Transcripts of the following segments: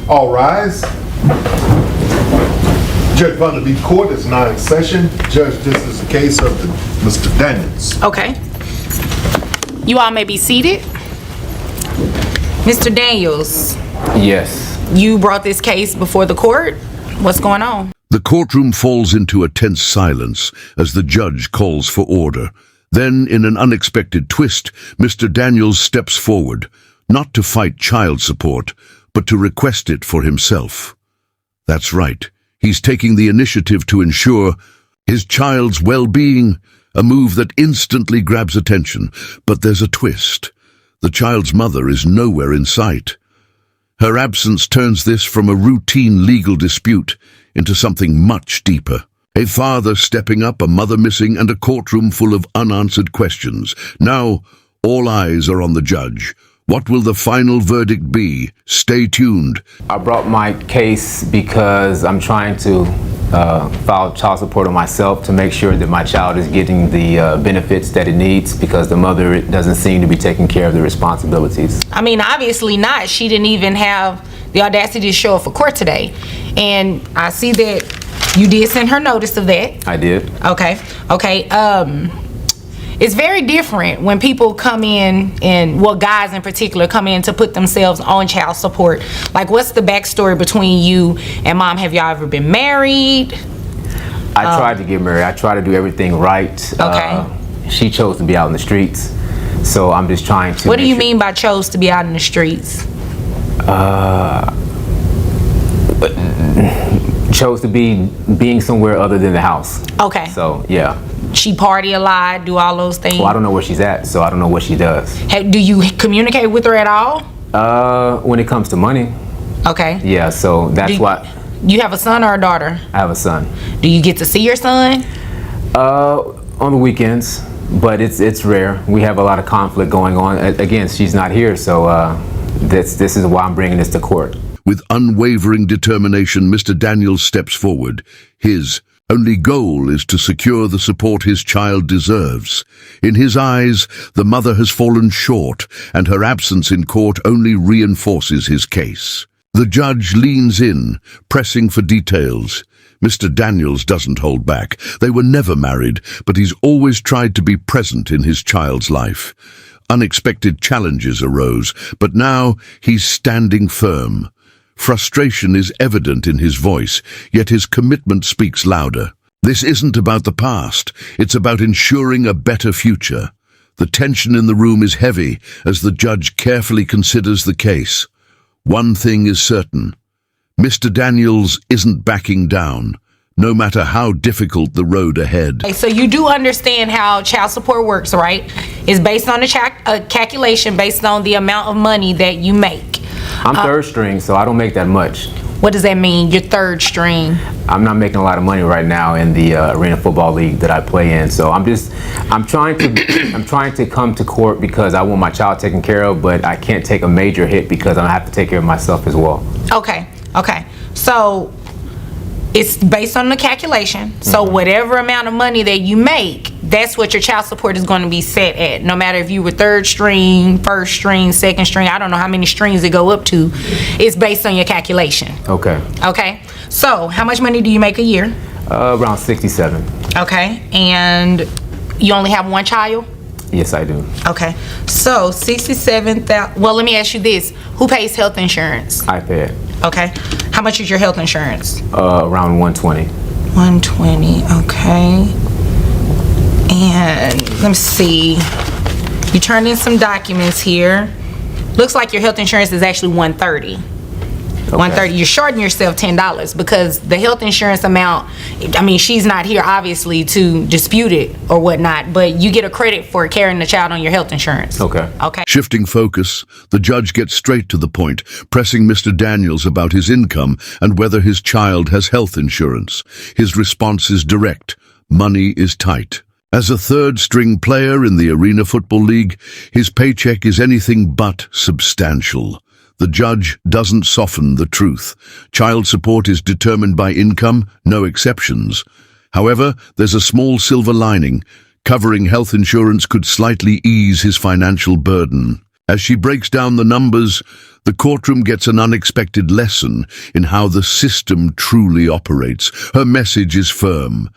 All rise. Judge Vanderbeek Court is now in session. Judge, this is the case of Mr. Daniels. Okay. You all may be seated. Mr. Daniels. Yes. You brought this case before the court. What's going on? The courtroom falls into a tense silence as the judge calls for order. Then, in an unexpected twist, Mr. Daniels steps forward, not to fight child support, but to request it for himself. That's right. He's taking the initiative to ensure his child's well-being, a move that instantly grabs attention. But there's a twist. The child's mother is nowhere in sight. Her absence turns this from a routine legal dispute into something much deeper. A father stepping up, a mother missing, and a courtroom full of unanswered questions. Now, all eyes are on the judge. What will the final verdict be? Stay tuned. I brought my case because I'm trying to file child support on myself to make sure that my child is getting the benefits that it needs, because the mother doesn't seem to be taking care of the responsibilities. I mean, obviously not. She didn't even have the audacity to show up for court today. And I see that you did send her notice of that. I did. Okay. It's very different when people come in, and well, guys in particular come in to put themselves on child support. Like, what's the backstory between you and mom? Have y'all ever been married? I tried to get married. I tried to do everything right. Okay. She chose to be out in the streets, so I'm just trying to. What do you mean by chose to be out in the streets? Chose to being somewhere other than the house. Okay. So, yeah. She party a lot, do all those things? Well, I don't know where she's at, so I don't know what she does. Do you communicate with her at all? When it comes to money. Okay. Yeah, so that's why. You have a son or a daughter? I have a son. Do you get to see your son? On the weekends, but it's rare. We have a lot of conflict going on. Again, she's not here, so this is why I'm bringing this to court. With unwavering determination, Mr. Daniels steps forward. His only goal is to secure the support his child deserves. In his eyes, the mother has fallen short, and her absence in court only reinforces his case. The judge leans in, pressing for details. Mr. Daniels doesn't hold back. They were never married, but he's always tried to be present in his child's life. Unexpected challenges arose, but now he's standing firm. Frustration is evident in his voice, yet his commitment speaks louder. This isn't about the past, it's about ensuring a better future. The tension in the room is heavy as the judge carefully considers the case. One thing is certain: Mr. Daniels isn't backing down, no matter how difficult the road ahead. Okay, so you do understand how child support works, right? It's based on a calculation based on the amount of money that you make. I'm third string, so I don't make that much. What does that mean, your third string? I'm not making a lot of money right now in the Arena Football League that I play in. So I'm trying to come to court because I want my child taken care of, but I can't take a major hit because I have to take care of myself as well. Okay. So it's based on the calculation. So whatever amount of money that you make, that's what your child support is going to be set at. No matter if you were third string, first string, second string, I don't know how many strings it go up to. It's based on your calculation. Okay. So how much money do you make a year? Around 67. Okay. And you only have one child? Yes, I do. Okay. So 67,000. Well, let me ask you this. Who pays health insurance? I pay it. Okay. How much is your health insurance? Around 120. 120. Okay. And let me see. You turned in some documents here. Looks like your health insurance is actually 130. Okay. 130. You're shorting yourself $10 because the health insurance amount, I mean, she's not here obviously to dispute it or whatnot, but you get a credit for carrying the child on your health insurance. Okay. Shifting focus, the judge gets straight to the point, pressing Mr. Daniels about his income and whether his child has health insurance. His response is direct: money is tight. As a third-string player in the Arena Football League, his paycheck is anything but substantial. The judge doesn't soften the truth. Child support is determined by income, no exceptions. However, there's a small silver lining. Covering health insurance could slightly ease his financial burden. As she breaks down the numbers, the courtroom gets an unexpected lesson in how the system truly operates. Her message is firm.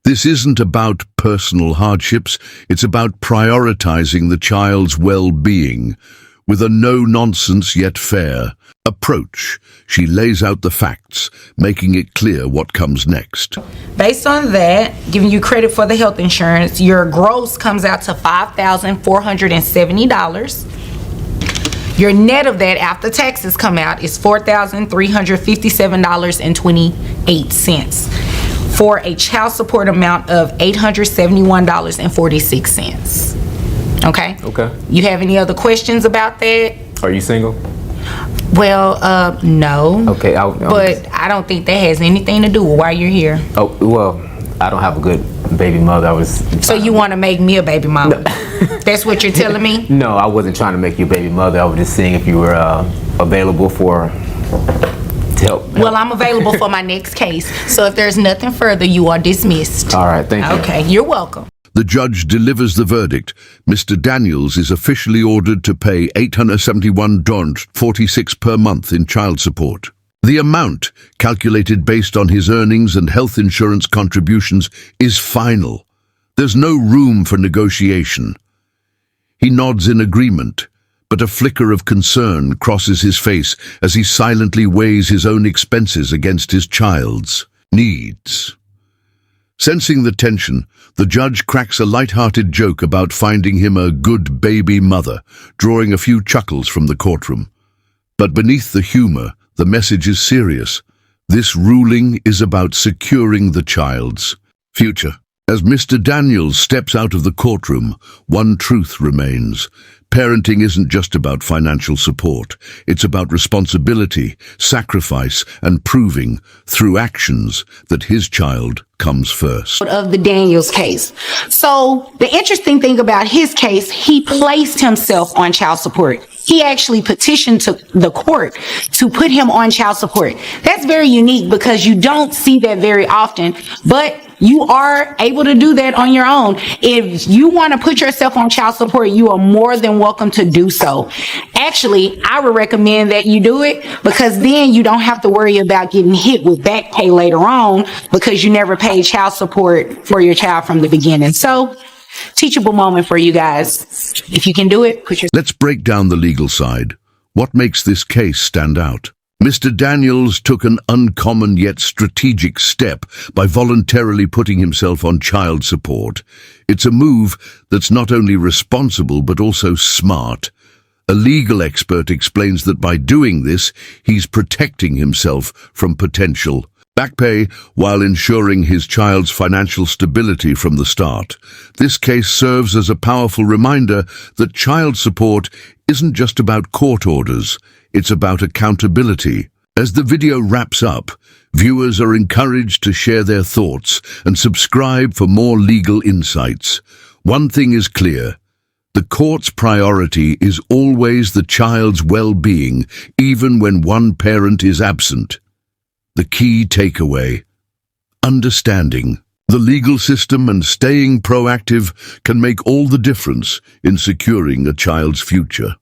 This isn't about personal hardships, it's about prioritizing the child's well-being. With a no-nonsense yet fair approach, she lays out the facts, making it clear what comes next. Based on that, giving you credit for the health insurance, your gross comes out to $5,470. Your net of that after taxes come out is $4,357.28 for a child support amount of $871.46. Okay? Okay. You have any other questions about that? Are you single? Well, no. Okay, But I don't think that has anything to do with why you're here. Oh, well, I don't have a good baby mother. So you want to make me a baby mama? That's what you're telling me? No, I wasn't trying to make you a baby mother. I was just seeing if you were available to help. Well, I'm available for my next case. So if there's nothing further, you are dismissed. All right, thank you. Okay, you're welcome. The judge delivers the verdict. Mr. Daniels is officially ordered to pay $871.46 per month in child support. The amount, calculated based on his earnings and health insurance contributions, is final. There's no room for negotiation. He nods in agreement, but a flicker of concern crosses his face as he silently weighs his own expenses against his child's needs. Sensing the tension, the judge cracks a light-hearted joke about finding him a good baby mother, drawing a few chuckles from the courtroom. But beneath the humor, the message is serious. This ruling is about securing the child's future. As Mr. Daniels steps out of the courtroom, one truth remains. Parenting isn't just about financial support. It's about responsibility, sacrifice, and proving, through actions, that his child comes first. Of the Daniels case. So the interesting thing about his case, he placed himself on child support. He actually petitioned to the court to put him on child support. That's very unique because you don't see that very often, but you are able to do that on your own. If you want to put yourself on child support, you are more than welcome to do so. Actually, I would recommend that you do it because then you don't have to worry about getting hit with back pay later on because you never paid child support for your child from the beginning. So, teachable moment for you guys. If you can do it, put your... Let's break down the legal side. What makes this case stand out? Mr. Daniels took an uncommon yet strategic step by voluntarily putting himself on child support. It's a move that's not only responsible but also smart. A legal expert explains that by doing this, he's protecting himself from potential back pay while ensuring his child's financial stability from the start. This case serves as a powerful reminder that child support isn't just about court orders, it's about accountability. As the video wraps up, viewers are encouraged to share their thoughts and subscribe for more legal insights. One thing is clear. The court's priority is always the child's well-being, even when one parent is absent. The key takeaway: understanding the legal system and staying proactive can make all the difference in securing a child's future.